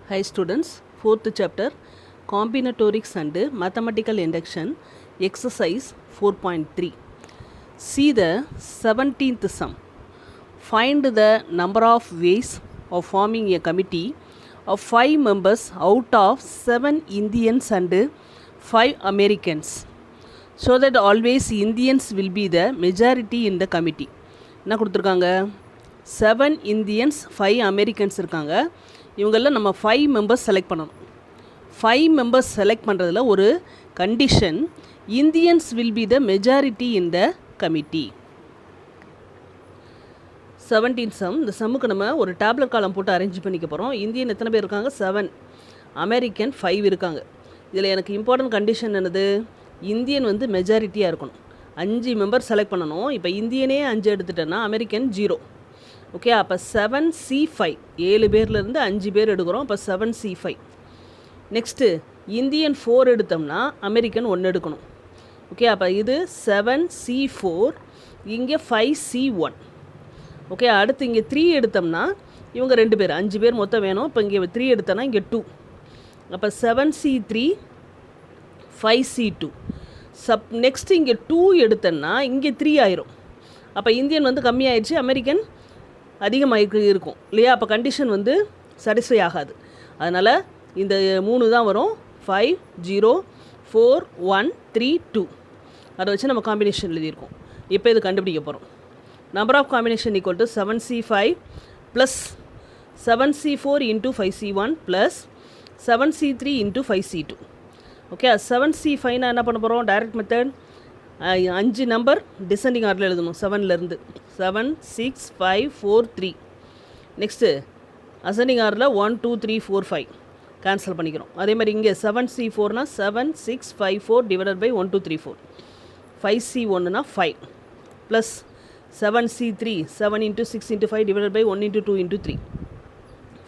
Hi students, 4th chapter Combinatorics and Mathematical Induction exercise 4.3. See the 17th sum. Find the number of ways of forming a committee of 5 members out of 7 Indians and 5 Americans, so that always Indians will be the majority in the committee. என்ன கொடுத்துருக்காங்க? 7 Indians 5 Americans இருக்காங்க. இவங்களில் நம்ம 5 members select பண்ணணும். 5 members select பண்ணுறதுல ஒரு condition, Indians will be the majority in the committee. 17 sum. இந்த சம்முக்கு நம்ம ஒரு டேப்லெட் காலம் போட்டு அரேஞ்ச் பண்ணிக்க போகிறோம். இந்தியன் எத்தனை பேர் இருக்காங்க? 7. அமெரிக்கன் 5 இருக்காங்க. இதில் எனக்கு இம்பார்ட்டன்ட் கண்டிஷன் என்னது? இந்தியன் வந்து மெஜாரிட்டியாக இருக்கணும். 5 மெம்பர் செலக்ட் பண்ணணும். இப்போ இந்தியனே 5 எடுத்துட்டேன்னா அமெரிக்கன் 0. ஓகே, அப்போ 7C5 7 பேர்லேருந்து 5 பேர் எடுக்கிறோம். அப்போ 7C5. நெக்ஸ்ட்டு இந்தியன் 4 எடுத்தோம்னா அமெரிக்கன் 1 எடுக்கணும். ஓகே, அப்போ இது 7C4, இங்கே 5C1. ஓகே, அடுத்து இங்கே 3 எடுத்தோம்னா இவங்க 2 பேர் 5 பேர் மொத்தம் வேணும். இப்போ இங்கே 3 எடுத்தோன்னா இங்கே 2. அப்போ 7C3 5C2. நெக்ஸ்ட்டு இங்கே 2 எடுத்தோன்னா இங்கே 3 ஆயிரும். அப்போ இந்தியன் வந்து கம்மியாயிடுச்சு, அமெரிக்கன் அதிகமாக இருக்கும் இல்லையா? அப்போ கண்டிஷன் வந்து சாட்டிஸ்ஃபை ஆகாது. அதனால் இந்த 3 தான் வரும். 5 0 4 1 3 2. அதை வச்சு நம்ம காம்பினேஷன் எழுதியிருக்கோம். இப்போ இது கண்டுபிடிக்க போகிறோம். Number of combination equal to 7C5 plus 7C4 into 5C1 plus 7C3 into 5C2. Okay, 7C5 என்ன பண்ண போகிறோம்? Direct method. 5 நம்பர் டிசெண்டிங் ஆர்டரில் எழுதணும். 7லேருந்து 7 6 5 4 3. நெக்ஸ்ட்டு அசெண்டிங் ஆர்டரில் 1 2 3 4 5 கேன்சல் பண்ணிக்கிறோம். அதே மாதிரி இங்கே 7C4னா 7 6 5 4 டிவைடட் பை 1 2 3 4. 5C1னா 5 plus 7C3 7 into 6 into 5 divided by 1 into 2 into 3.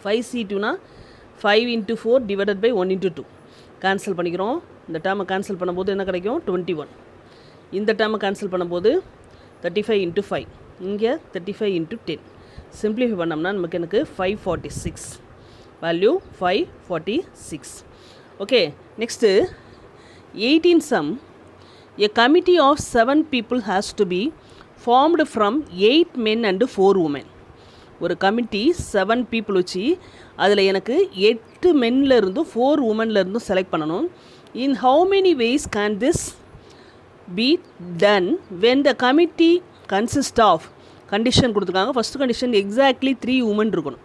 5C2னா 5 into 4 divided by 1 into 2 cancel பண்ணிக்கிறோம். இந்த டேர்மை கேன்சல் பண்ணும்போது என்ன கிடைக்கும்? 21. இந்த டேர்மை கேன்சல் பண்ணும்போது 35 இன்ட்டு 5, இங்கே 35 இன்ட்டு 10. சிம்ப்ளிஃபை பண்ணோம்னா நமக்கு எனக்கு 546 value 546. Okay, next 18 sum. A committee of 7 people has to be formed from 8 men and 4 women. ஒரு கமிட்டி 7 people வச்சு அதில் எனக்கு 8 மென்லேருந்தும் 4 உமன்லேருந்தும் செலக்ட் பண்ணணும். In how many ways can this be done when the committee consist of condition கொடுத்துருக்காங்க. First condition exactly 3 woman இருக்கணும்,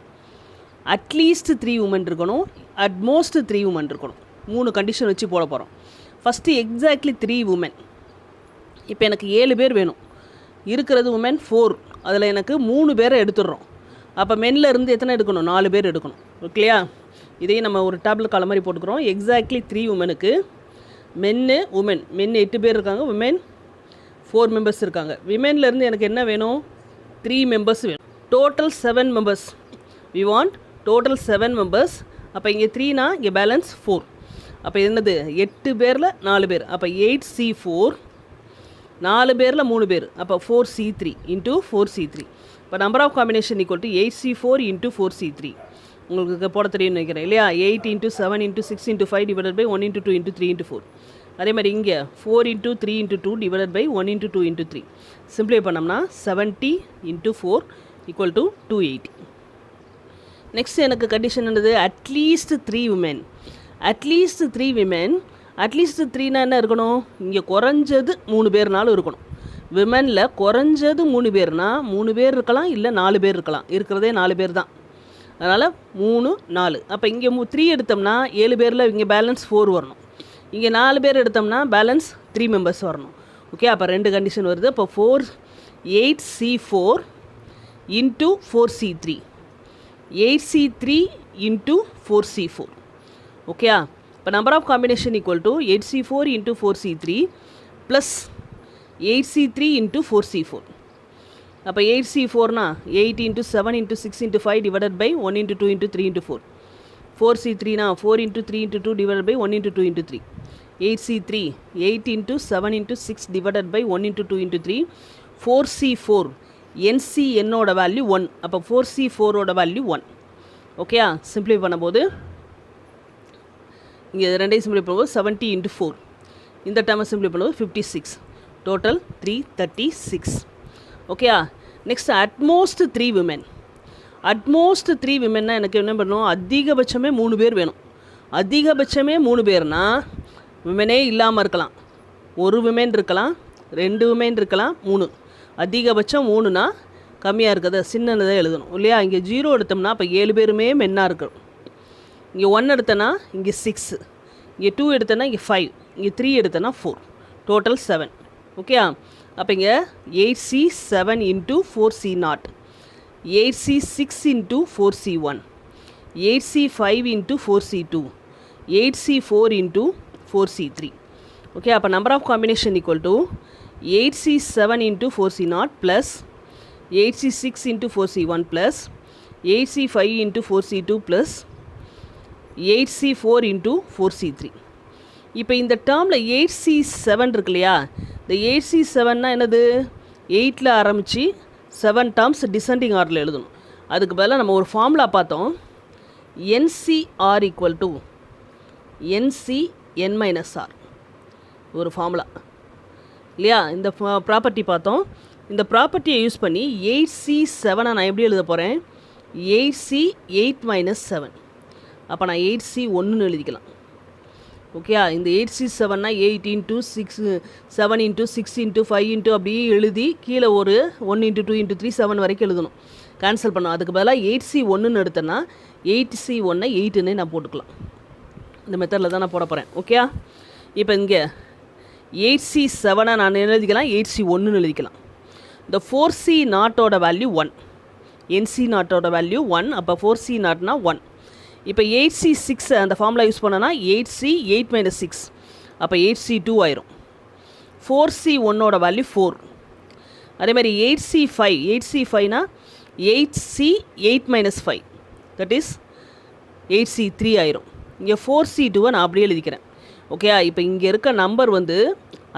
at least 3 woman இருக்கணும், at most 3 woman இருக்கணும். 3 கண்டிஷன் வச்சு போட போகிறோம். First exactly 3 woman. இப்போ எனக்கு 7 பேர் வேணும், இருக்கிறது உமன் 4. அதில் எனக்கு 3 பேரை எடுத்துடுறோம். அப்போ மென்னில் இருந்து எத்தனை எடுக்கணும்? 4 பேர் எடுக்கணும். ஓகேயா? இதையும் நம்ம ஒரு டேபிள் கால மாதிரி போட்டுக்கிறோம். எக்ஸாக்ட்லி 3 உமனுக்கு மென்னு உமன். மென் 8 பேர் இருக்காங்க, விமென் 4 மெம்பர்ஸ் இருக்காங்க. விமென்லேருந்து எனக்கு என்ன வேணும்? 3 மெம்பர்ஸ் வேணும். Total 7 members. We want total 7 members. அப்போ இங்கே 3னா இங்கே பேலன்ஸ் 4. அப்போ என்னது? 8 பேரில் 4 பேர். அப்போ 8C4, 4 பேரில் 3 பேர். அப்போ 4C3 இன்ட்டு 4C3. இப்போ number of combination equal to 8C4 into 4C3. உங்களுக்கு போட தெரியும்னு நினைக்கிறேன் இல்லையா? 8 into 7 into 6 into 5 divided by 1 into 2 into 3 into 4. அதே மாதிரி இங்கே 4 into 3 into 2 divided by 1 into 2 into 3. Simplify பண்ணோம்னா 70 இன்ட்டு 4 ஈக்குவல் டு 280. நெக்ஸ்ட் எனக்கு கண்டிஷன் என்னது? At least 3 women. At least 3 women. At least 3னா என்ன இருக்கணும்? இங்கே குறைஞ்சது 3 பேர்னாலும் இருக்கணும். விமெனில் குறைஞ்சது 3 பேர்னா 3 பேர் இருக்கலாம், இல்லை 4 பேர் இருக்கலாம். இருக்கிறதே 4 பேர் தான். அதனால் 3 4. அப்போ இங்கே 3 எடுத்தோம்னா 7 பேரில் இங்கே பேலன்ஸ் 4 வரணும். இங்கே 4 பேர் எடுத்தோம்னா பேலன்ஸ் 3 மெம்பர்ஸ் வரணும். ஓகே, அப்போ 2 கண்டிஷன் வருது. அப்போ 8C4 into 4C3, 8C3 into 4C4. ஓகேயா? இப்போ number of combination equal to 8C4 into 4C3 plus 8C3 into 4C4. அப்போ 8C4னா 8 into 7 into 6 into 5 divided by 1 into 2 into 3 into 4. 4C3னா 4 into 3 into 2 divided by 1 into 2 into 3. 8C3 8 into 7 into 6 divided by 1 into 2 into 3. 4C4 NC என்னோட value 1. அப்போ 4C4ஓட value 1. ஓகேயா? Simplify பண்ணும்போது இங்கே ரெண்டையும் சிம்பிளை பண்ணும்போது 70 × 4 இந்த டேர்மை சிம்பிளை பண்ணும்போது 56 டோட்டல் 336 ஓகேயா. Next at most 3 women. அட்மோஸ்ட் 3 விமென்னா எனக்கு என்ன பண்ணணும், அதிகபட்சமே 3 பேர் வேணும். அதிகபட்சமே 3 பேர்னா விமெனே இல்லாமல் இருக்கலாம், ஒரு விமென் இருக்கலாம், 2 விமென் இருக்கலாம், 3. அதிகபட்சம் 3னா கம்மியாக இருக்கிறத சின்னதை எழுதணும் இல்லையா. இங்கே 0 எடுத்தோம்னா அப்போ 7 பேருமே மென்னாக இருக்கணும். இங்கே 1 எடுத்தனா இங்கே 6, இங்கே 2 எடுத்தனா இங்கே 5, இங்கே 3 எடுத்தனா 4, டோட்டல் 7 ஓகே. அப்போ இங்கே 8C7 × 4C0, 8C6 × 4C1, 8C5 × 4C2, 8C4 × 4C3 okay. அப்போ number of combination equal to 8C7 × 4C0 plus 8C6 × 4C1 plus 8C5 × 4C2 plus 8C4 × 4C3. இப்போ இந்த டேர்மில் 8C7 இருக்கு இல்லையா, இந்த 8C7னா என்னது, 8ல் ஆரம்பித்து 7 டேர்ம்ஸ் டிசெண்டிங் ஆர்டரில் எழுதணும். அதுக்கு பதிலாக நம்ம ஒரு ஃபார்முலா பார்த்தோம், NCR ஈக்குவல் டு NCN-R ஒரு ஃபார்முலா இல்லையா. இந்த ப்ராப்பர்ட்டி பார்த்தோம். இந்த ப்ராப்பர்ட்டியை யூஸ் பண்ணி 8C7 நான் எப்படி எழுத போகிறேன், 8C8 - 7. அப்போ நான் 8C1ன்னு எழுதிக்கலாம் ஓகே. இந்த 8C7னா 8 × 6 7 × 6 × 5 அப்படியே எழுதி கீழே ஒரு 1 × 2 × 3 7 வரைக்கும் எழுதணும், கேன்சல் பண்ணோம். அதுக்கு பதிலாக 8C1ன்னு எடுத்தேன்னா 8C1 8ன்னு நான் போட்டுக்கலாம். இந்த மெத்தடில் தான் நான் போட போகிறேன் ஓகே. இப்போ இங்கே 8C7 நான் எழுதிக்கலாம், 8C1ன்னு எழுதிக்கலாம். இந்த 4C0 வேல்யூ 1, NC0 வேல்யூ 1, அப்போ 4C0னா 1. இப்போ 8C6 அந்த ஃபார்முலா யூஸ் பண்ணனா 8C8 - 6, அப்போ 8C2 ஆயிரும். 4C1 value 4. அதே மாதிரி 8C5னா 8C8 - 5, தட் இஸ் 8C3 ஆயிரும். இங்கே 4C2 நான் அப்படியே எழுதிக்கிறேன் ஓகே. இப்போ இங்கே இருக்க நம்பர் வந்து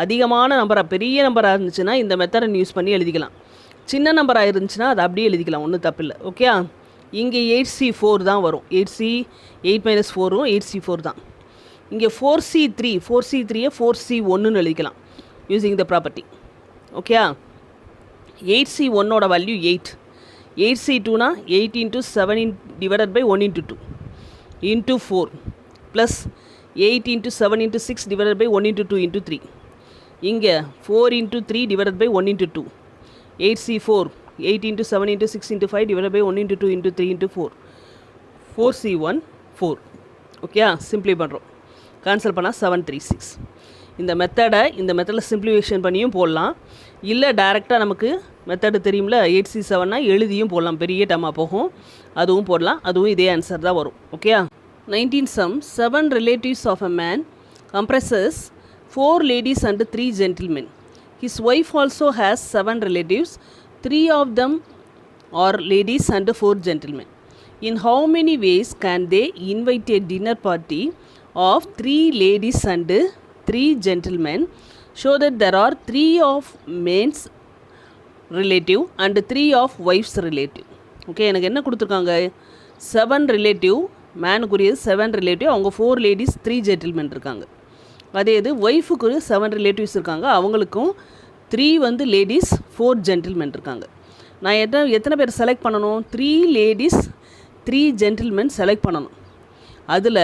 அதிகமான நம்பராக பெரிய நம்பராக இருந்துச்சுன்னா இந்த மெத்தடை யூஸ் பண்ணி எழுதிக்கலாம். சின்ன நம்பராக இருந்துச்சுன்னா அது அப்படியே எழுதிக்கலாம், ஒன்றும் தப்பில்லை ஓகே. இங்கே 8C4 தான் வரும், 8C8 - 4ம் 8C4 தான். இங்கே 4C3யை 4C1ன்னு எழுதிக்கலாம் using the property okay. 8C1 value 8, 8C2னா 8 × 7 / 1 × 2 × 4 plus 8 × 7 × 6 / 1 × 2 × 3. இங்கே 4 × 3 / 1 × 2, 8C4 8 × 7 × 6 × 5 / 1 × 2 × 3 × 4, 4C1 4 ஓகே. சிம்பிளை பண்ணுறோம், கேன்சல் பண்ணால் 736. இந்த மெத்தடில் சிம்பிளிஃபிகேஷன் பண்ணியும் போடலாம், இல்லை டைரெக்டாக நமக்கு மெத்தடு தெரியும்ல 8C7னா எழுதியும் போடலாம், பெரிய டேர்மாக போகும், அதுவும் போடலாம், அதுவும் இதே ஆன்சர் தான் வரும் okay. 19 sum 7 relatives of a man comprises 4 ladies and 3 gentlemen. His wife also has 7 relatives, 3 of them are ladies and 4 gentlemen. In how many ways can they invite a dinner party of 3 ladies and 3 gentlemen? Show that there are 3 of men's relative and 3 of wife's relative. Okay, எனக்கு என்ன கொடுத்துருக்காங்க, 7 relative, மேனுக்குரிய 7 relative, அவங்க 4 ladies 3 gentlemen இருக்காங்க. அதே இது ஒய்ஃபுக்கு 7 relatives இருக்காங்க, அவங்களுக்கும் 3 வந்து லேடிஸ் 4 ஜென்டில்மென் இருக்காங்க. நான் எத்தனை பேர் செலக்ட் பண்ணணும், 3 லேடிஸ் 3 ஜென்டில்மென் செலக்ட் பண்ணணும். அதில்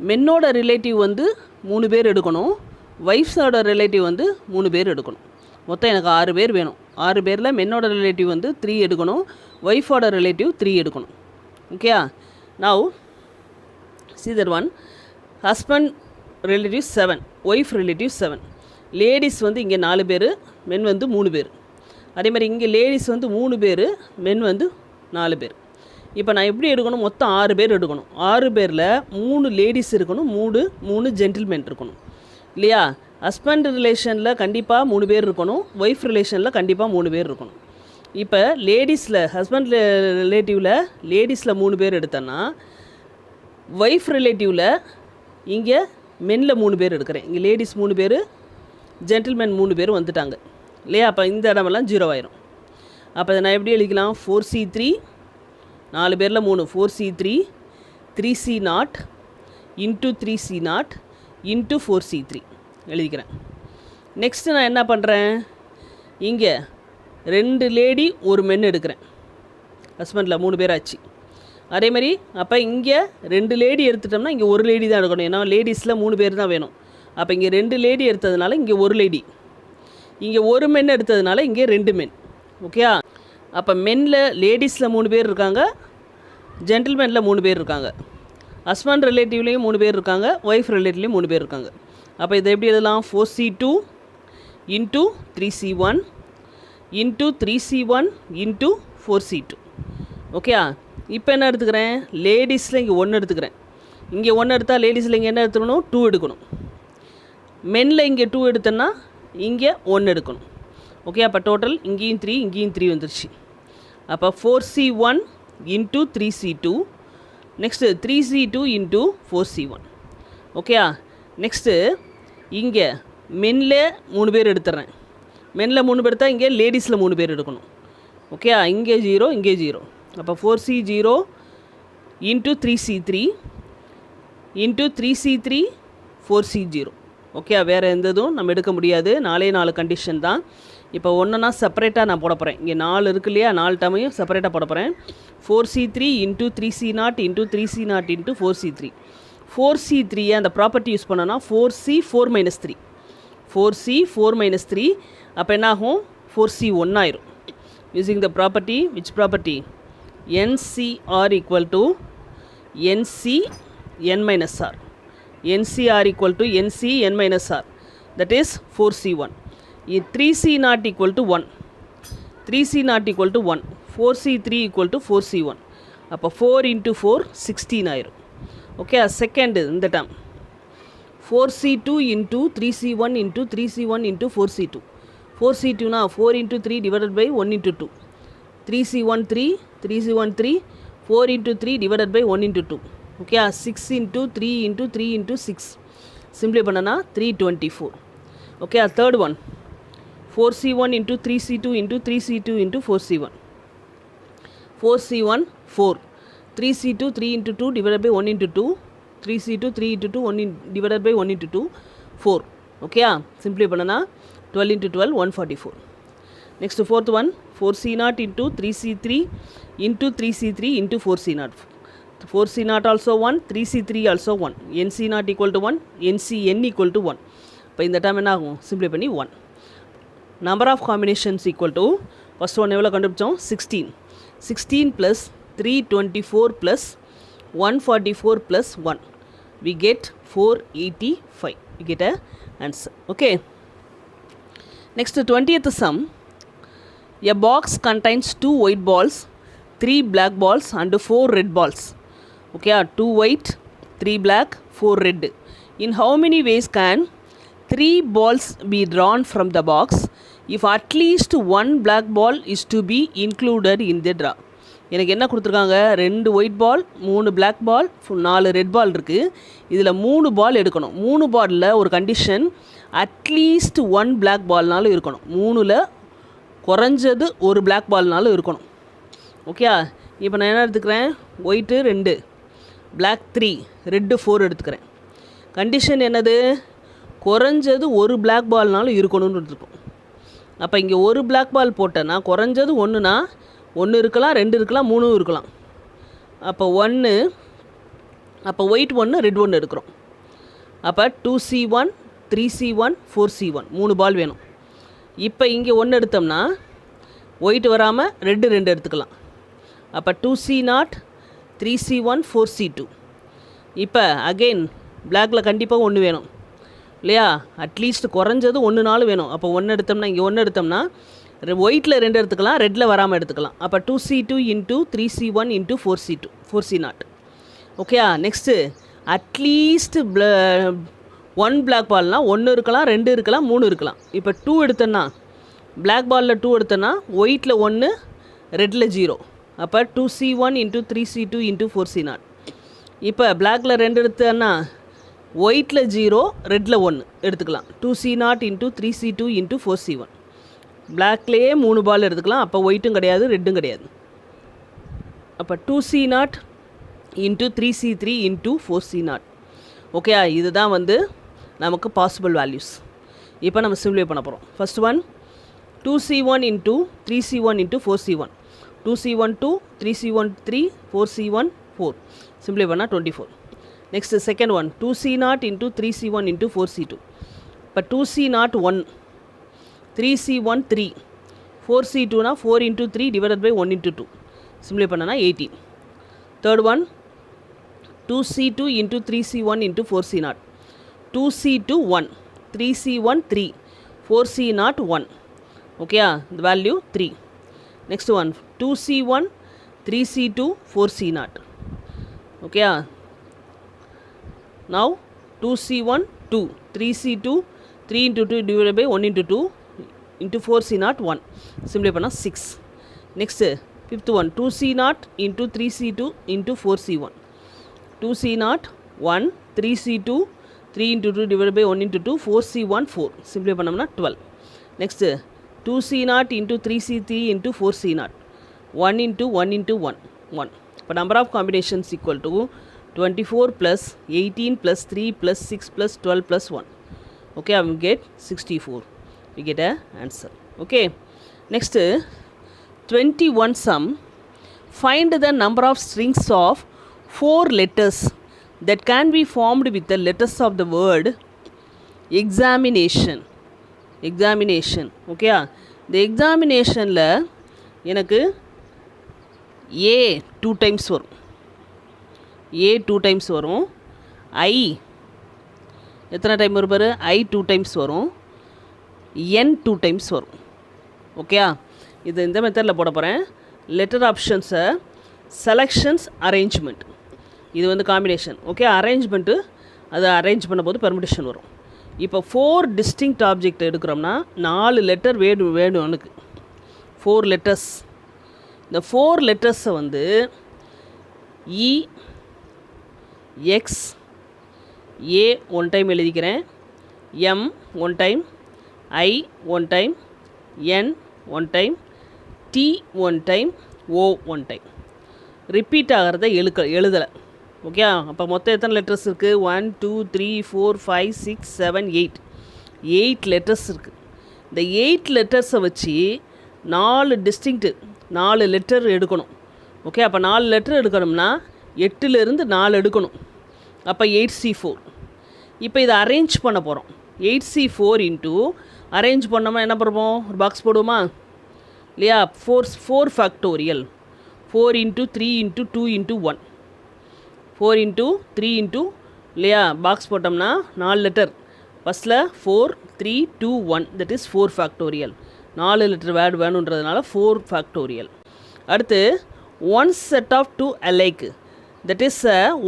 மென்னோட ரிலேட்டிவ் வந்து 3 பேர் எடுக்கணும், ஒய்ஃப்ஸோட ரிலேட்டிவ் வந்து 3 பேர் எடுக்கணும். மொத்தம் எனக்கு 6 பேர் வேணும். 6 பேரில் மென்னோட ரிலேட்டிவ் வந்து 3 எடுக்கணும், ஒய்ஃபோட ரிலேட்டிவ் 3 எடுக்கணும். Okay, now see that one, husband relative 7, wife relative 7, ladies வந்து இங்கே 4 பேர், மென் வந்து 3 பேர். அதே மாதிரி இங்கே லேடிஸ் வந்து 3 பேர், மென் வந்து 4 பேர். இப்போ நான் எப்படி எடுக்கணும், மொத்தம் 6 பேர் எடுக்கணும். 6 பேரில் 3 லேடிஸ் இருக்கணும், 3 ஜென்டில்மென் இருக்கணும் இல்லையா. ஹஸ்பண்ட் ரிலேஷனில் கண்டிப்பாக 3 பேர் இருக்கணும், ஒய்ஃப் ரிலேஷனில் கண்டிப்பாக 3 பேர் இருக்கணும். இப்போ லேடிஸில் ஹஸ்பண்ட் ரிலேட்டிவில் லேடிஸில் 3 பேர் எடுத்தேன்னா, ஒய்ஃப் ரிலேட்டிவில் இங்கே மென்னில் 3 பேர் எடுக்கிறேன். இங்கே லேடிஸ் 3 பேர், ஜென்டில்மென் 3 பேர் வந்துட்டாங்க இல்லையா. அப்போ இந்த இடமெல்லாம் 0 ஆயிரும். அப்போ நான் எப்படி எழுதிக்கலாம், 4C3, 4 பேரில் 3, 4C3, 3C0 into 3C0 into 4C3 எழுதிக்கிறேன். நெக்ஸ்ட்டு நான் என்ன பண்ணுறேன், இங்கே 2 லேடி ஒரு மென் எடுக்கிறேன். ஹஸ்பண்டில் 3 பேர் ஆச்சு. அதே மாதிரி அப்போ இங்கே 2 லேடி எடுத்துட்டோம்னா இங்கே ஒரு லேடி தான் எடுக்கணும். ஏன்னா லேடிஸில் 3 பேர் தான் வேணும். அப்போ இங்கே 2 லேடி எடுத்ததுனால இங்கே ஒரு லேடி, இங்கே ஒரு மென் எடுத்ததுனால இங்கே 2 மென். ஓகேயா? அப்போ மென்னில் லேடிஸில் 3 பேர் இருக்காங்க, ஜென்டில்மேனில் 3 பேர் இருக்காங்க, ஹஸ்பண்ட் ரிலேட்டிவ்லேயும் 3 பேர் இருக்காங்க, ஒய்ஃப் ரிலேட்டிவ்லேயும் 3 பேர் இருக்காங்க. அப்போ இதை எப்படி எழுதலாம், 4C2 into 3C1 into 3C1 into 4C2. ஓகேயா? இப்போ என்ன எடுத்துக்கிறேன், லேடிஸில் இங்கே 1 எடுத்துக்கிறேன். இங்கே 1 எடுத்தால் லேடிஸில் இங்கே என்ன எடுத்துக்கணும், 2 எடுக்கணும். மென்னில் இங்கே 2 எடுத்தோன்னா இங்கே 1 எடுக்கணும். ஓகே, அப்போ டோட்டல் இங்கேயும் 3 இங்கேயும் 3 வந்துருச்சு. அப்போ 4C1 into 3C2, next 3C2 into 4C1. ஓகேயா? நெக்ஸ்ட்டு இங்கே மென்னில் 3 பேர் எடுத்துட்றேன். மென்னில் 3 பேர் எடுத்தால் இங்கே லேடிஸில் 3 பேர் எடுக்கணும். ஓகே, இங்கே 0 இங்கே 0. அப்போ 4C0 into 3C3 into 3C3 4C0. Okay, வேறு எந்த இதுவும் நம்ம எடுக்க முடியாது. 4 கண்டிஷன் தான். இப்போ ஒன்றுனா செப்பரேட்டாக நான் போட போகிறேன். இங்கே 4 இருக்கு இல்லையா, 4 டமையும் செப்பரேட்டாக போட போகிறேன். 4C3 into 3C0 into 3C0 into 4C3. 4C3 அந்த ப்ராப்பர்ட்டி யூஸ் பண்ணோன்னா 4C4 - 3, 4C4 - 3. அப்போ என்னாகும், 4C1 ஆயிரும். Using the property, which property, NCR equal to NCn minus R. NCR equal to NCn minus R. That is 4C1. 3C0 equal to 1. 3C0 equal to 1. 4C3 equal to 4C1. அப்போ 4 into 4 16 ஆயிரும். Okay, second இந்த term 4C2 into 3C1 into 3C1 into 4C2. 4C2னா 4 into 3 divided by 1 into 2. 3C1 3, 3C1 3, 4 into 3 divided by 1 into 2. Okay, 6 into 3 into 3 into 6. சிம்பிளை பண்ணனா 324. Okay, third one 4C1 into 3C2 into 3C2 into 4C1. 4C1 4. 3C2 3 into 2 divided by 1 into 2. 3C2 3 into 2 1 divided by 1 into 2 4. Okay, சிம்பிளை பண்ணனா 12 into 12 144. Next fourth one 4C0 into 3C3 into 3C3 into 4C0. 4C0 also 1, 3C3 also 1. NC0 equal to 1, NCn equal to 1. இப்போ இந்த term என்ன ஆகும், சிம்பிளை பண்ணி 1. Number of combinations equal to first one எவ்வளோ கண்டுபிடிச்சோம், 16. 16 + 324 + 144 + 1. We get 485. We get a answer. Okay. Next 20th sum. A box contains 2 white balls, 3 black balls and 4 red balls. Okay, 2 white, 3 black, 4 red. In how many ways can 3 balls be drawn from the box if at least 1 black ball is to be included in the draw? எனக்கு என்ன கொடுத்துருக்காங்க, 2 white ball, 3 black பால், 4 red பால் இருக்குது. இதில் 3 பால் எடுக்கணும். 3 பாலில் ஒரு condition, at least 1 black பால்னாலும் இருக்கணும். 3ல் குறைஞ்சது ஒரு பிளாக் பால்னாலும் இருக்கணும். ஓகே, இப்போ நான் என்ன எடுத்துக்கிறேன், ஒயிட்டு 2, பிளாக் 3, ரெட்டு 4 எடுத்துக்கிறேன். கண்டிஷன் என்னது, குறைஞ்சது ஒரு பிளாக் பால்னாலும் இருக்கணும்னு எடுத்துருக்கோம். அப்போ இங்கே ஒரு பிளாக் பால் போட்டேன்னா குறைஞ்சது 1னா 1 இருக்கலாம், 2 இருக்கலாம், 3 இருக்கலாம். அப்போ 1, அப்போ ஒயிட் 1 ரெட் 1 எடுக்கிறோம். அப்போ 2C1 3C1 4C1 3 பால் வேணும். இப்போ இங்கே 1 எடுத்தோம்னா ஒயிட் வராமல் ரெட்டு 2 எடுத்துக்கலாம். அப்போ 2C0 3C1 4C2. இப்போ அகெயின் பிளாக்கில் கண்டிப்பாக 1 வேணும் இல்லையா, அட்லீஸ்ட் குறைஞ்சது 1 வேணும். அப்போ 1 எடுத்தோம்னா இங்கே 1 எடுத்தோம்னா ஒயிட்டில் 2 எடுத்துக்கலாம், ரெட்டில் வராமல் எடுத்துக்கலாம். அப்போ 2C2 into 3C1 into 4C0. Okay, next at least 1 black பால்னால் 1 இருக்கலாம், 2 இருக்கலாம், 3 இருக்கலாம். இப்போ 2 எடுத்தோன்னா பிளாக் பாலில் 2 எடுத்தோன்னா ஒயிட்டில் 1, ரெட்டில் 0. அப்போ 2C1 into 3C2 into 4C0. இப்போ பிளாக்கில் 2 எடுத்தோன்னா ஒயிட்டில் 0, ரெட்டில் 1 எடுத்துக்கலாம். 2C0 into 3C2 into 4C1. பிளாக்லேயே 3 பால் எடுத்துக்கலாம். அப்போ ஒயிட்டும் கிடையாது, ரெட்டும் கிடையாது. அப்போ 2C0 into 3C3 into 4C0. Okay, இதுதான் வந்து நமக்கு பாசிபிள் வேல்யூஸ். இப்போ நம்ம சிம்ப்ளிஃபை பண்ண போகிறோம். First one 2c1 into 3c1 into 4c1, 2c1 2, 3c1 3, 4c1 4, simplify பண்ணால் 24. Next second one 2c0 into 3c1 into 4c2, இப்போ 2c0 1, 3c1 3, 4c2னா 4 into 3 divided by 1 into 2, simplify பண்ணனா 18. Third one 2c2 into 3c1 into 4c0, 2c2 1, 3c1 3, 4c0 1, okay, the value 3. Next one 2c1, 3c2, 4c0, okay. Now 2c1 2, 3c2 3 into 2 divided by 1 into 2 into 4c0 1, simplify பண்ணா 6. Next fifth one 2c0 into 3c2 into 4c1, 2c0 1, 3c2 3 into 2 divided by 1 into 2, 4c1 4, simplify பண்ணோம்னா 12. Next 2c0 into 3c3 into 4c0, 1 into 1 into 1, 1. இப்போ number of combinations equal to 24 plus 18 plus 3 plus 6 plus 12 plus 1. Okay, I will get 64. We get a answer. Okay. Next 21 sum. Find the number of strings of 4 letters that can be formed with the letters of the word examination. Examination. Okay. The examinationல எனக்கு A 2 times வரும், A 2 times வரும், I எத்தனை time வரும் பாரு, I 2 times வரும், N 2 times வரும். Okay, இது இந்த மெத்தடில் போட போகிறேன். லெட்டர் ஆப்ஷன்ஸை செலெக்ஷன்ஸ் அரேஞ்ச்மெண்ட், இது வந்து காம்பினேஷன். ஓகே, அரேஞ்ச்மெண்ட்டு அதை அரேஞ்ச் பண்ண போது பெர்மிட்டேஷன் வரும். இப்போ 4 டிஸ்டிங்க்ட் ஆப்ஜெக்ட் எடுக்கிறோம்னா 4 லெட்டர் வேணும் எனக்கு, 4 லெட்டர்ஸ். இந்த 4 லெட்டர்ஸை வந்து இ எக்ஸ் ஏ 1 டைம் எழுதிக்கிறேன், எம் 1 டைம், ஐ 1 டைம், என் 1 டைம், டி 1 டைம், ஓ 1 டைம். ரிப்பீட் ஆகிறத எழுதலை. ஓகே, அப்போ மொத்தம் எத்தனை லெட்டர்ஸ் இருக்குது? 1 2 3 4 5 6 7 8, 8 லெட்டர்ஸ் இருக்குது. இந்த 8 லெட்டர்ஸை வச்சு 4 டிஸ்டிங்க்ட்டு 4 லெட்டர் எடுக்கணும். ஓகே, அப்போ 4 லெட்டர் எடுக்கணும்னா 8லேருந்து 4 எடுக்கணும். அப்போ 8c4. இப்போ இதை அரேஞ்ச் பண்ண போகிறோம். 8c4 இன்ட்டு அரேஞ்ச் பண்ணோம்னா என்ன பண்ணுவோம், ஒரு பாக்ஸ் போடுவோமா இல்லையா? 4 factorial, 4 into 3 into 2 into 1, 4 into 3 into இல்லையா? பாக்ஸ் போட்டோம்னா 4 லெட்டர், ஃபஸ்ட்டில் 4 3 2 1, that is 4 factorial. 4 letter word வேணுன்றதுனால 4 ஃபேக்டோரியல். அடுத்து 1 set of 2 alike, that is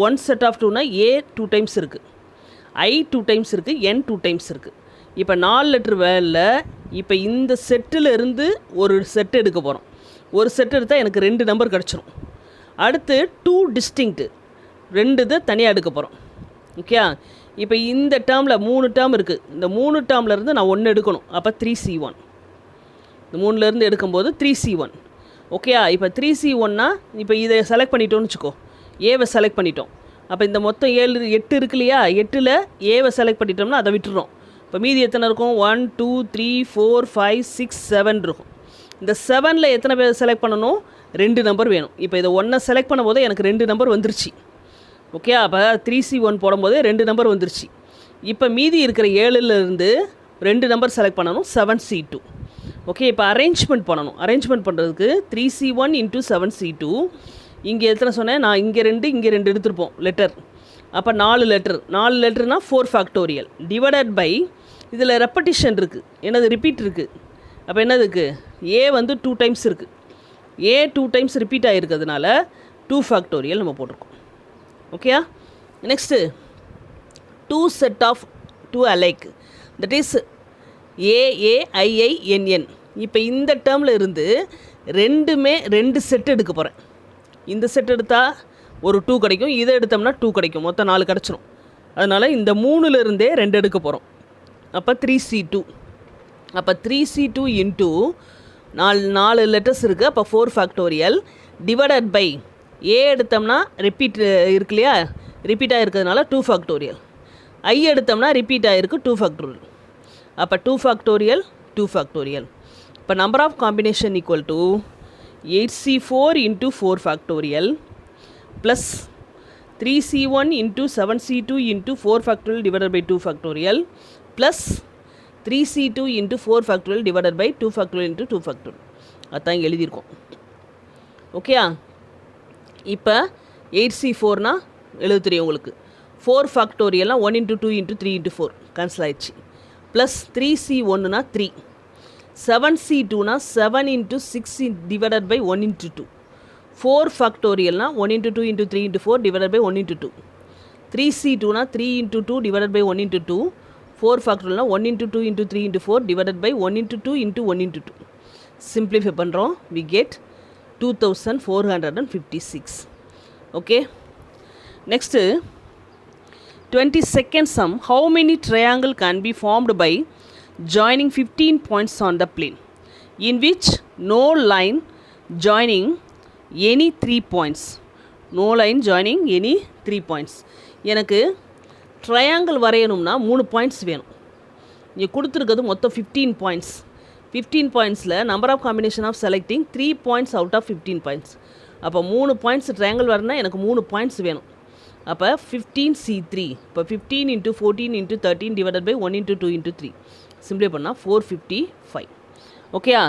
1 set of 2னா A 2 டைம்ஸ் இருக்குது, I 2 டைம்ஸ் இருக்குது, N 2 டைம்ஸ் இருக்குது. இப்போ 4 லெட்டர் வேர்டில் இப்போ இந்த செட்டில் இருந்து ஒரு செட் எடுக்க போகிறோம். ஒரு செட் எடுத்தால் எனக்கு 2 நம்பர் கிடச்சிரும். அடுத்து 2 டிஸ்டிங்க்ட்டு 2 இதை தனியாக எடுக்க போகிறோம். ஓகே, இப்போ இந்த டேர்மில் 3 டேர்ம் இருக்குது. இந்த 3 டேர்ம்லேருந்து நான் 1 எடுக்கணும். அப்போ 3c1, இந்த 3லேருந்து எடுக்கும்போது 3c1. ஓகே, இப்போ 3c1னா இப்போ இதை செலக்ட் பண்ணிட்டோன்னு வச்சுக்கோ, ஏவை செலக்ட் பண்ணிட்டோம். அப்போ இந்த மொத்தம் 8 இருக்கு இல்லையா? 8ல் ஏவை செலக்ட் பண்ணிட்டோம்னா அதை விட்டுறோம். இப்போ மீதி எத்தனை இருக்கும்? 1 2 3 4 5 6 7 இருக்கும். இந்த 7ல் எத்தனை பேர் செலக்ட் பண்ணணும்? 2 நம்பர் வேணும். இப்போ இதை 1 செலக்ட் பண்ணும்போது எனக்கு 2 நம்பர் வந்துருச்சு. ஓகே, அப்போ 3c1 போடும்போது 2 நம்பர் வந்துருச்சு. இப்போ மீதி இருக்கிற 7லேருந்து 2 நம்பர் செலக்ட் பண்ணணும், 7c2. ஓகே, இப்போ அரேஞ்ச்மெண்ட் பண்ணணும். அரேஞ்ச்மெண்ட் பண்ணுறதுக்கு 3c1 into 7c2, இங்கே எத்தனை சொன்னேன் நான்? இங்கே 2 இங்கே 2 எடுத்துருப்போம் லெட்டர். அப்போ 4 லெட்டர், 4 லெட்டர்னா 4 ஃபேக்டோரியல் டிவைடட் பை, இதில் ரெப்படிஷன் இருக்குது, என்னது ரிப்பீட் இருக்குது. அப்போ என்னது இருக்குது? ஏ வந்து 2 டைம்ஸ் இருக்குது, ஏ 2 டைம்ஸ் ரிப்பீட் ஆகிருக்கிறதுனால 2 ஃபேக்டோரியல் நம்ம போட்டிருக்கோம். Okay, next 2 set of 2 alike, that is AAIINN. இப்போ இந்த டேர்மில் இருந்து ரெண்டுமே 2 செட் எடுக்க போகிறேன். இந்த செட் எடுத்தால் ஒரு 2 கிடைக்கும், இதை எடுத்தோம்னா 2 கிடைக்கும், மொத்தம் 4 கிடச்சிரும். அதனால் இந்த 3லேருந்தே 2 எடுக்க போகிறோம். அப்போ 3c2. அப்போ 3c2 இன்ட்டு 4 லெட்டர்ஸ் இருக்குது, அப்போ 4 ஃபேக்டோரியல் டிவைடட் பை ஏ எடுத்தோம்னா ரிப்பீட் இருக்கு இல்லையா? ரிப்பீட்டாக இருக்கிறதுனால 2 ஃபேக்டோரியல். I எடுத்தோம்னா ரிப்பீட் ஆகிருக்கு 2 ஃபேக்டோரியல். அப்போ 2 ஃபேக்டோரியல் 2 ஃபேக்டோரியல். இப்போ number of combination equal to 8C4 into 4 factorial plus 3C1 into 7C2 into 4 factorial divided by 2 factorial plus 3C2 into 4 factorial divided by 2 factorial into 2 factorial. அதான் எழுதியிருக்கோம். ஓகேயா? இப்போ 8C4னா எழுத தெரியும் உங்களுக்கு. 4 ஃபேக்டோரியல்னால் 1 into 2 into 3 into 4 கேன்சல் ஆயிடுச்சு. ப்ளஸ் 3C1னா 3. 7C2னா 7 into 6 divided by 1 into 2. 4 ஃபேக்டோரியல்னா 1 into 2 into 3 into 4 divided by 1 into 2. 3C2னா 3 into 2 divided by 1 into 2. 4 ஃபேக்டோரியல்னா 1 into 2 into 3 into 4 divided by 1 into 2 into 1 into 2. Simplify பண்ணுறோம். we get 2456. Okay, next 22nd sum. How many triangle can be formed by joining 15 points on the plane in which no line joining any 3 points? No line joining any 3 points. எனக்கு triangle வரையணும்னா 3 points வேணும். இங்கே கொடுத்துருக்கிறது மொத்தம் 15 points. 15 பாயிண்ட்ஸில் number of combination of selecting 3 points out of 15 points. அப்போ 3 points triangle வரணும்னா எனக்கு 3 பாயிண்ட்ஸ் வேணும். அப்போ 15C3. இப்போ 15 into 14 into 13 divided by 1 into 2 into 3. சிம்பிளை பண்ணால் 455. ஓகேயா?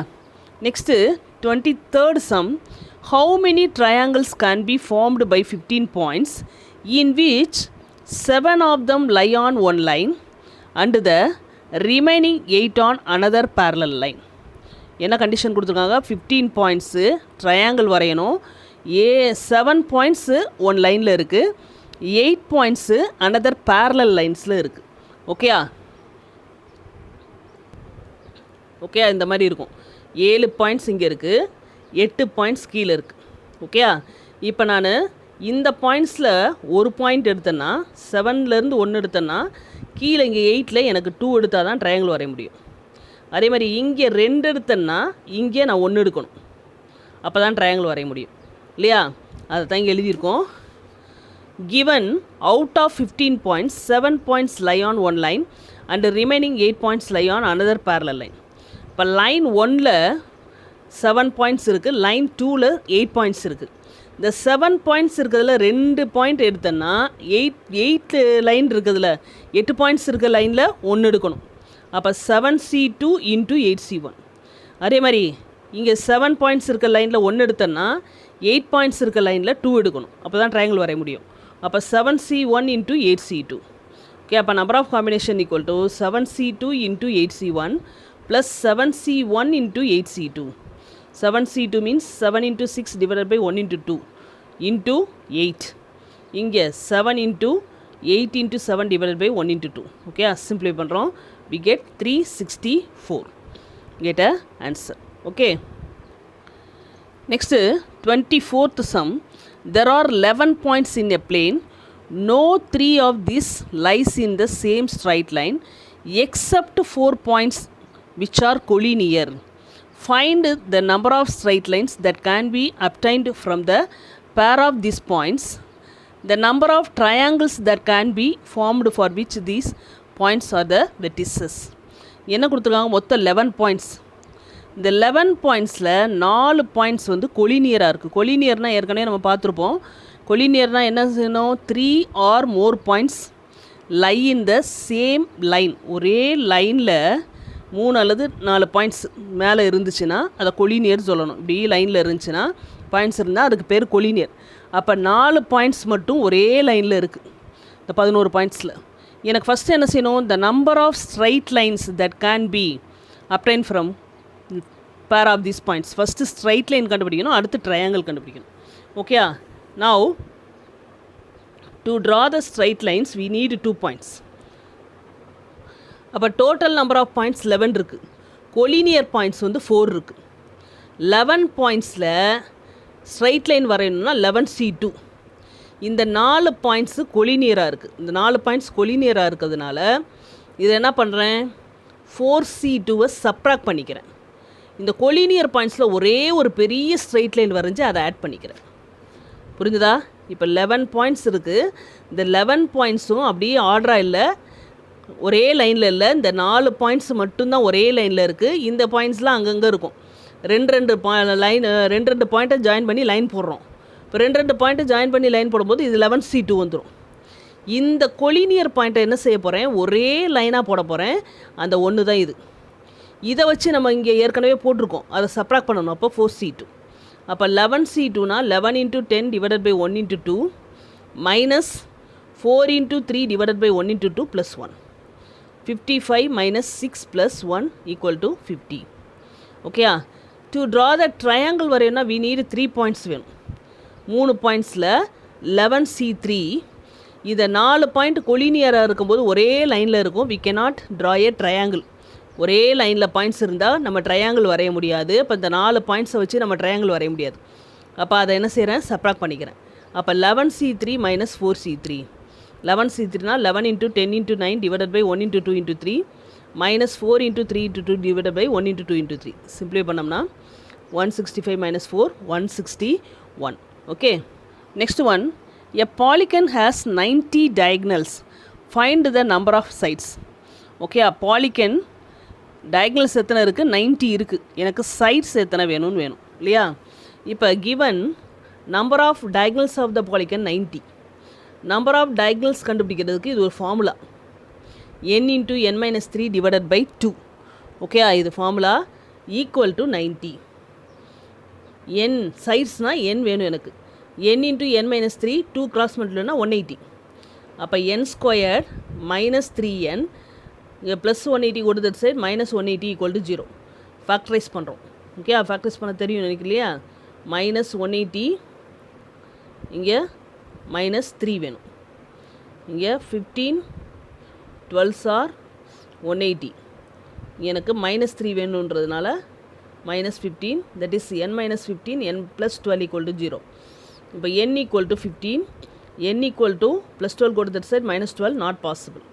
Next 23rd sum. How many triangles can be formed by 15 points in which 7 of them lie on one line and the remaining 8 on another parallel line? என்ன condition கொடுத்துருக்காங்க? 15 points triangle வரையணும். 7 points one லைனில் இருக்குது, 8 points another parallel லைன்ஸில் இருக்குது. ஓகேயா? Okay, இந்த மாதிரி இருக்கும். 7 பாயிண்ட்ஸ் இங்கே இருக்குது, 8 பாயிண்ட்ஸ் கீழே இருக்குது. ஓகேயா? இப்போ நான் இந்த பாயிண்ட்ஸில் ஒரு பாயிண்ட் எடுத்தேன்னா 7லேருந்து 1 எடுத்தேன்னா கீழே இங்கே 8ல் எனக்கு 2 எடுத்தால் தான் ட்ரையாங்கிள் வரைய முடியும். அதே மாதிரி இங்கே 2 எடுத்தேன்னா இங்கே நான் 1 எடுக்கணும், அப்போ தான் ட்ரையாங்கிள் வரைய முடியும் இல்லையா? அதை தான் இங்கே எழுதியிருக்கோம். given out of 15 points 7 points lie on one line and the remaining 8 points lie on another parallel line. இப்போ லைன் 1ல் 7 பாயிண்ட்ஸ் இருக்குது, லைன் 2ல் 8 பாயிண்ட்ஸ் இருக்குது. இந்த 7 பாயிண்ட்ஸ் இருக்கிறதுல 2 பாயிண்ட் எடுத்தோன்னா 8 லைன் இருக்கிறதுல 8 பாயிண்ட்ஸ் இருக்க லைனில் 1 எடுக்கணும். அப்போ 7C2 into 8C1. அதே மாதிரி இங்கே 7 பாயிண்ட்ஸ் இருக்க லைனில் 1 எடுத்தோன்னா 8 பாயிண்ட்ஸ் இருக்க லைனில் 2 எடுக்கணும், அப்போ தான் ட்ரையாங்கிள் வரைய முடியும். அப்போ 7C1 into 8C2. ஓகே, அப்போ number of combination equal to 7C2 into 8C1 plus 7C1 into 8C2. 7C2 means 7 into 6 divided by 1 into 2 into 8. இங்கே 7 into 8 into 7 divided by 1 into 2. Okay, சிம்பிளை பண்ணுறோம். we get 364. get a answer. Okay, next 24th sum. There are 11 points in a plane. No 3 of these lies in the same straight line except 4 points which are collinear. Find the number of straight lines that can be obtained from the pair of these points. The number of triangles that can be formed for which these points are the vertices. என்ன கொடுத்துருக்காங்க? மொத்தம் 11 points. இந்த 11 பாயிண்ட்ஸில் 4 points வந்து கொலினியராக இருக்குது. கொலினியர்னால் ஏற்கனவே நம்ம பார்த்துருப்போம். கொலினியர்னால் என்ன செய்யணும்? 3 or more points lie in the same line. ஒரே லைனில் 3 அல்லது 4 பாயிண்ட்ஸ் மேலே இருந்துச்சுன்னா அதை கொலினியர் சொல்லணும். இப்படி லைனில் இருந்துச்சுன்னா பாயிண்ட்ஸ் இருந்தால் அதுக்கு பேர் கொலினியர். அப்போ 4 பாயிண்ட்ஸ் மட்டும் ஒரே லைனில் இருக்குது இந்த 11 பாயிண்ட்ஸில். எனக்கு ஃபஸ்ட்டு என்ன செய்யணும்? The number of straight lines that can be obtain from pair of these points. First straight line கண்டுபிடிக்கணும், அடுத்து ட்ரையாங்கிள் கண்டுபிடிக்கணும். Okay, now to draw the straight lines we need 2 points. அப்போ டோட்டல் நம்பர் ஆஃப் பாயிண்ட்ஸ் 11 இருக்குது. Collinear points வந்து 4 இருக்குது. 11 பாயிண்ட்ஸில் straight line வரையணும்னா 11C2. இந்த 4 points கொலினியராக இருக்குது. இந்த 4 பாயிண்ட்ஸ் கொலினியராக இருக்கிறதுனால இதை என்ன பண்ணுறேன்? 4C2வை சப்ராக்ட் பண்ணிக்கிறேன். இந்த கொலினியர் பாயிண்ட்ஸில் ஒரே ஒரு பெரிய ஸ்ட்ரைட் லைன் வரைஞ்சி அதை ஆட் பண்ணிக்கிறேன். புரிஞ்சுதா? இப்போ 11 பாயிண்ட்ஸ் இருக்குது. இந்த 11 பாயிண்ட்ஸும் அப்படியே ஆர்டராக இல்லை, ஒரே லைனில் இல்லை, இந்த 4 பாயிண்ட்ஸ் மட்டும்தான் ஒரே லைனில் இருக்குது. இந்த பாயிண்ட்ஸ்லாம் அங்கங்கே இருக்கும். ரெண்டு பாயிண்ட்டை ஜாயின் பண்ணி லைன் போடுறோம். இப்போ ரெண்டு பாயிண்ட்டை ஜாயின் பண்ணி லைன் போடும்போது இது 11C2 வந்துடும். இந்த கொலினியர் பாயிண்ட்டை என்ன செய்ய போகிறேன், ஒரே லைனாக போட போகிறேன். அந்த ஒன்று தான் இது. இதை வச்சு நம்ம இங்கே ஏற்கனவே போட்டிருக்கோம், அதை சப்ராக்ட் பண்ணணும். அப்போ 4C2. அப்போ 11C2னா 11 × 10 divided by 1 × 2 minus 4 × 3 divided by 1 × 2 plus 1. 55 minus 6 plus 1 equal to 50. Okay, to draw the triangle வரையணும்னா we need 3 பாயிண்ட்ஸ் வேணும். 3 பாயிண்ட்ஸில் 11C3 இதை 4 பாயிண்ட் கொலினியராக இருக்கும்போது ஒரே லைனில் இருக்கும். we cannot draw a triangle. ஒரே லைனில் பாயிண்ட்ஸ் இருந்தால் நம்ம ட்ரையாங்கிள் வரைய முடியாது. அப்போ இந்த 4 பாயிண்ட்ஸை வச்சு நம்ம ட்ரையாங்கிள் வரைய முடியாது. அப்போ அதை என்ன செய்கிறேன், சப்ராக்ட் பண்ணிக்கிறேன். அப்போ 11C3 minus 4C3. 11C3னா 11 × 10 × 9 divided by 1 × 2 × 3 minus 4 × 3 × 2 divided by 1 × 2 × 3. சிம்பிளை பண்ணோம்னா 165 minus 4 161. Okay, next one. A polygon has 90 diagonals. Find the number of sides. Okay, polygon diagonals எத்தனை இருக்குது, 90 இருக்குது. எனக்கு சைட்ஸ் எத்தனை வேணும்னு வேணும் இல்லையா. இப்போ given number of diagonals of the polygon 90. Number of diagonals கண்டுபிடிக்கிறதுக்கு இது ஒரு formula, n × n-3 divided by 2. Okay, இது ஃபார்முலா ஈக்குவல் டு 90. n சைட்ஸ்னால் n வேணும் எனக்கு. n × n-3 2 கிராஸ் மல்டிப்ளைனா 180. அப்போ n² minus 3n இங்கே ப்ளஸ் 180 கொடுத்த side minus 180 equal to 0. Factorise பண்ணுறோம். ஓகே, ஃபேக்டரைஸ் பண்ண தெரியும் எனக்கு இல்லையா. மைனஸ் 180 இங்கே மைனஸ் 3 வேணும். இங்கே 15 12s are 180. எனக்கு மைனஸ் 3 வேணுன்றதுனால minus 15, that is n minus 15 n plus 12 equal to 0. இப்போ n equal to 15, n equal to plus 12 கொடுத்த side minus 12 not possible.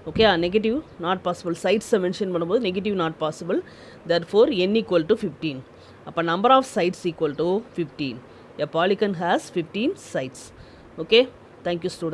Okay, negative not possible. சைட்ஸை மென்ஷன் பண்ணும்போது negative not possible. therefore n equal to 15. அப்போ number of sides equal to 15. A polygon has 15 sides. Okay, thank you students.